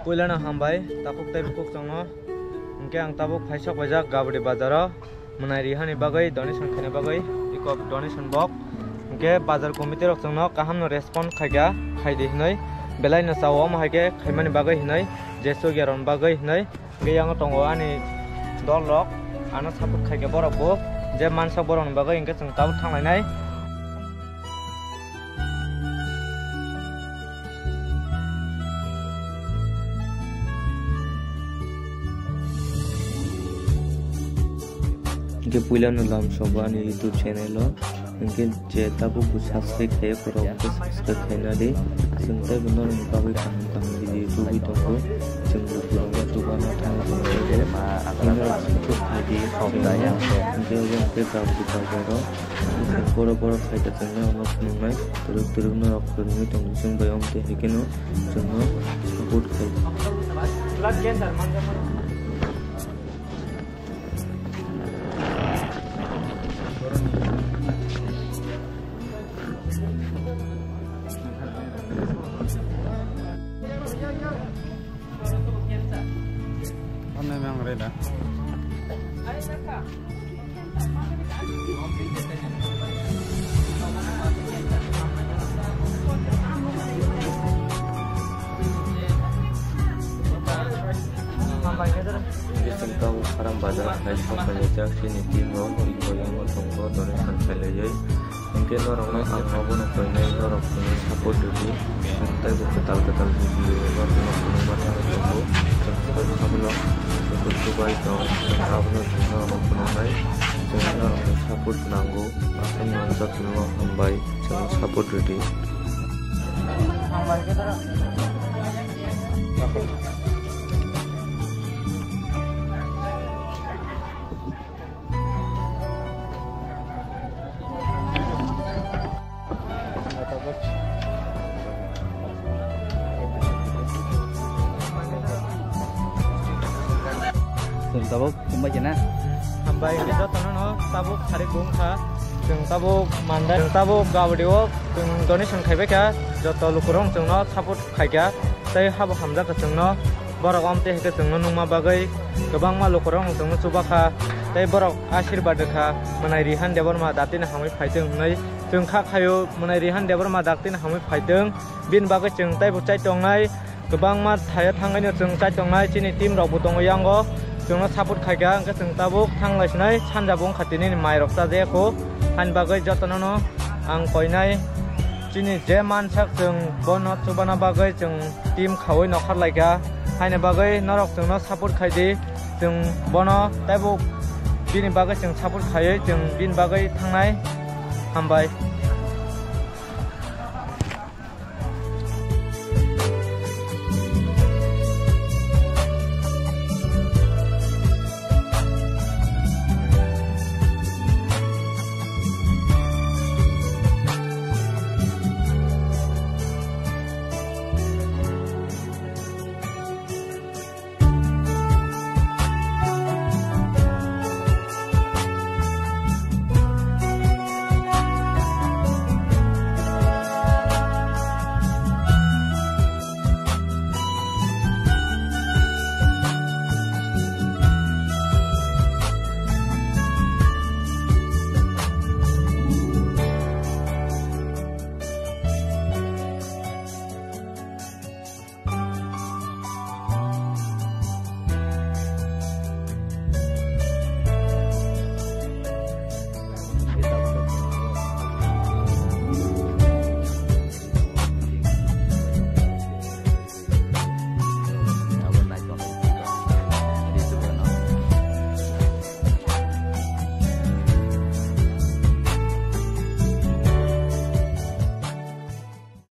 Puilana hambai tapuk tai bukuk chongno hingke ang tabuk phaisok bajak Gabri bazaro munai rihani bagai donation khane bagai ikop donation box hingke bazar committee rok chongno kaham no respond khaigya khaide hinai belai no sawo ma haike khaimani bagai hinai jesu geron bagai hinai ge yang tongo ani dol rok ana support khaigya borok bo je mansa borok ni bagai hingke chong tabuk thanglai के पुलानो लाम सोबानी YouTube channel lo इनके जेता को कुछ सबसे खे करो उनके सबसे खेना दे चिंता बंदर उनका भी काम काम भी तो भी तो को चिंता करो तो बना था तो अगर कुछ खादी खाना या उनके उनके काम भी करो बड़ो बड़ो फायदा चलने उनको सुनना तुरु ना रखकर नहीं तो उनसे बयान ते है कि नो चुनो सपोर्ट कर memang reda. Disengkau sekarang bazar naik sampai jak sini timur itu yang tunggu dari sampai mungkin orang angkabun apa ini orang punya support dulu entah itu ketal video orang punya tunggu sampai sebelum coba itu angkabun juga orang punya jangan orang support nanggu akan mantap semua hambai jangan support dulu hambai kita tabuk kumbai jena hambai ini jotono no tabuk hari bungka jeng tabuk mandai jeng tabuk gawdio jeng donation khaibe ka joto lukurong jeng no support khaigya tai habu hamja ka jeng no borok amte heke jeng no nungma bagai gobang ma lukurong jeng no chubakha tai borok ashirwad kha manai rihan debor ma datin hamai phaideng nei jeng kha khayo manai rihan debor ma datin hamai phaideng bin bagai jeng tai bu chai tongnai gobang ma thaya thangai no jeng chai tongnai chini team rok bu tongo yango जोंनो सपोर्ट खायगा अंके जों ताबुक थांलायसनाय सानजाबुं खाथिनि माइरक जाजेखौ हान बागै जतननो आं कयनाय चिनि जे मानसाक जों बन चुबाना बागै जों टीम खावै नखारलायगा हायने बागै नरक जोंनो सपोर्ट खायदि जों बन ताबुक बिनि बागै जों सपोर्ट खायै जों बिनि बागै थांनाय हामबाय